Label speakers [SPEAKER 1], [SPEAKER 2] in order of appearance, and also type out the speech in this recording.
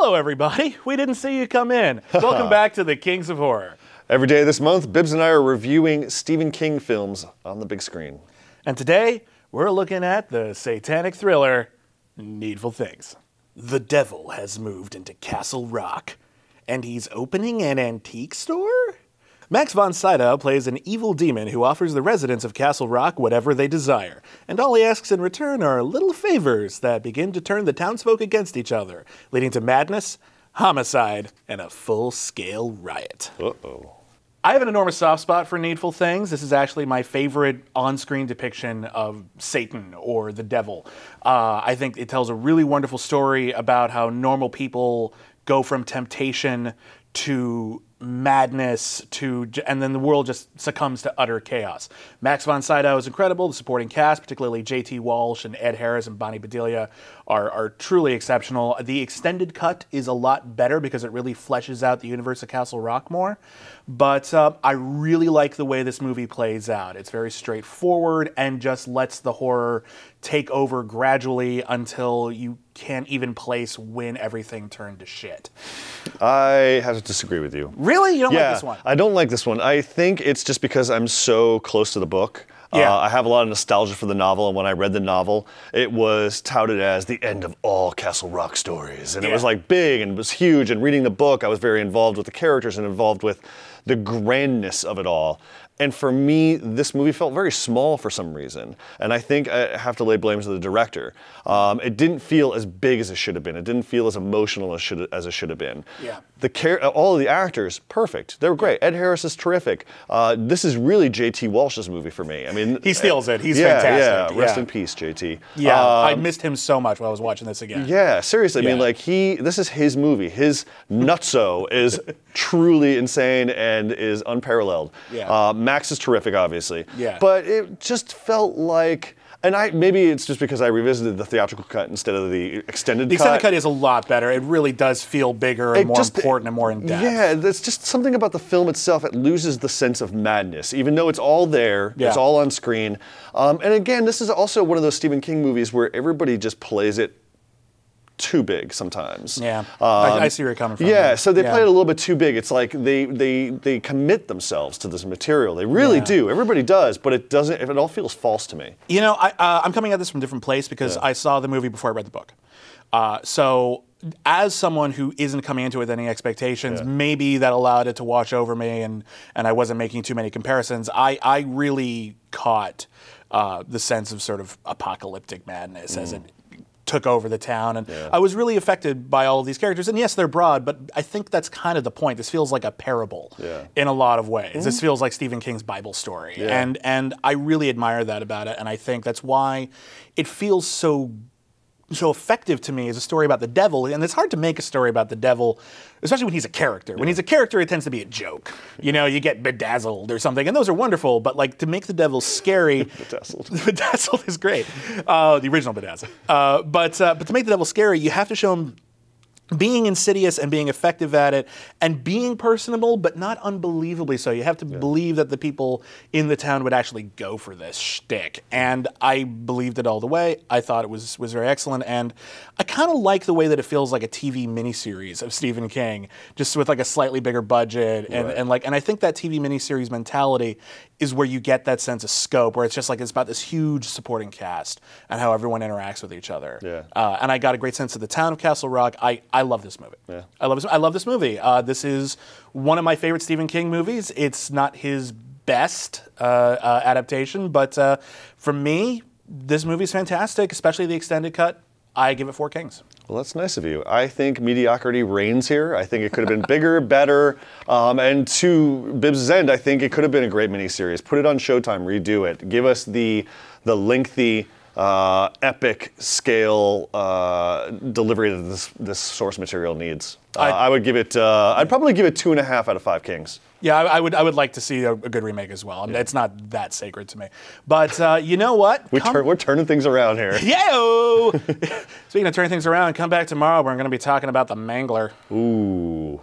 [SPEAKER 1] Hello, everybody. We didn't see you come in. Welcome back to the Kings of Horror.
[SPEAKER 2] Every day this month, Bibbs and I are reviewing Stephen King films on the big screen.
[SPEAKER 1] And today, we're looking at the satanic thriller, Needful Things. The devil has moved into Castle Rock, and he's opening an antique store? Max von Sydow plays an evil demon who offers the residents of Castle Rock whatever they desire, and all he asks in return are little favors that begin to turn the townsfolk against each other, leading to madness, homicide, and a full-scale riot.
[SPEAKER 2] Uh-oh.
[SPEAKER 1] I have an enormous soft spot for Needful Things. This is actually my favorite on-screen depiction of Satan or the devil. I think it tells a really wonderful story about how normal people go from temptation to madness and then the world just succumbs to utter chaos. Max von Sydow is incredible. The supporting cast, particularly J.T. Walsh and Ed Harris and Bonnie Bedelia, are truly exceptional. The extended cut is a lot better because it really fleshes out the universe of Castle Rock more. But I really like the way this movie plays out. It's very straightforward and just lets the horror take over gradually until you can't even place when everything turned to shit.
[SPEAKER 2] I have to disagree with you.
[SPEAKER 1] Really? You don't like this one?
[SPEAKER 2] I don't like this one. I think it's just because I'm so close to the book.
[SPEAKER 1] Yeah.
[SPEAKER 2] I have a lot of nostalgia for the novel, and when I read the novel, it was touted as the end of all Castle Rock stories. And it was like big and it was huge, and reading the book, I was very involved with the characters and involved with the grandness of it all. And for me, this movie felt very small for some reason. And I think I have to lay blame to the director. It didn't feel as big as it should have been. It didn't feel as emotional as it should have been.
[SPEAKER 1] Yeah.
[SPEAKER 2] All of the actors, perfect. They were great. Ed Harris is terrific. This is really J.T. Walsh's movie for me. I mean,
[SPEAKER 1] he steals it. He's fantastic.
[SPEAKER 2] Yeah, rest in peace, J.T.
[SPEAKER 1] Yeah, I missed him so much while I was watching this again.
[SPEAKER 2] Yeah, seriously. I mean, like this is his movie. His nutso is truly insane and is unparalleled.
[SPEAKER 1] Yeah.
[SPEAKER 2] Max is terrific, obviously.
[SPEAKER 1] Yeah.
[SPEAKER 2] But it just felt like, and maybe it's just because I revisited the theatrical cut instead of the extended cut.
[SPEAKER 1] The extended cut is a lot better. It really does feel bigger and more important and more in-depth.
[SPEAKER 2] Yeah, there's just something about the film itself. It loses the sense of madness, even though it's all there. Yeah. It's all on screen. And again, this is also one of those Stephen King movies where everybody just plays it too big sometimes. Yeah,
[SPEAKER 1] I see where you're coming from.
[SPEAKER 2] Yeah, so they play it a little bit too big. It's like they commit themselves to this material. They really do. Everybody does, but it doesn't. It all feels false to me.
[SPEAKER 1] You know, I'm coming at this from a different place because I saw the movie before I read the book. So as someone who isn't coming into it with any expectations, maybe that allowed it to wash over me, and I wasn't making too many comparisons. I really caught the sense of sort of apocalyptic madness as it took over the town, and I was really affected by all of these characters. And yes, they're broad, but I think that's kind of the point. This feels like a parable in a lot of ways. This feels like Stephen King's Bible story, and I really admire that about it. And I think that's why it feels so effective to me as a story about the devil. And it's hard to make a story about the devil, especially when he's a character. When he's a character, it tends to be a joke. You know, you get bedazzled or something, and those are wonderful, but like to make the devil scary. Bedazzled is great. The original Bedazzled. But to make the devil scary, you have to show him being insidious and being effective at it and being personable, but not unbelievably so. You have to believe that the people in the town would actually go for this shtick. And I believed it all the way. I thought it was very excellent. And I kind of like the way that it feels like a TV miniseries of Stephen King, just with like a slightly bigger budget. And I think that TV miniseries mentality is where you get that sense of scope, where it's just like it's about this huge supporting cast and how everyone interacts with each other. And I got a great sense of the town of Castle Rock. I love this movie. I love this movie. This is one of my favorite Stephen King movies. It's not his best adaptation, but for me, this movie is fantastic, especially the extended cut. I give it 4 Kings.
[SPEAKER 2] Well, that's nice of you. I think mediocrity reigns here. I think it could have been bigger, better, and to Bibbs' end, I think it could have been a great miniseries. Put it on Showtime, redo it. Give us the lengthy, epic scale delivery that this source material needs. I would give it. I'd probably give it 2.5 out of 5 Kings.
[SPEAKER 1] Yeah, I would like to see a good remake as well. I mean, it's not that sacred to me. But you know what?
[SPEAKER 2] We're turning things around here.
[SPEAKER 1] Yo! Speaking of turning things around, come back tomorrow. We're going to be talking about The Mangler.
[SPEAKER 2] Ooh.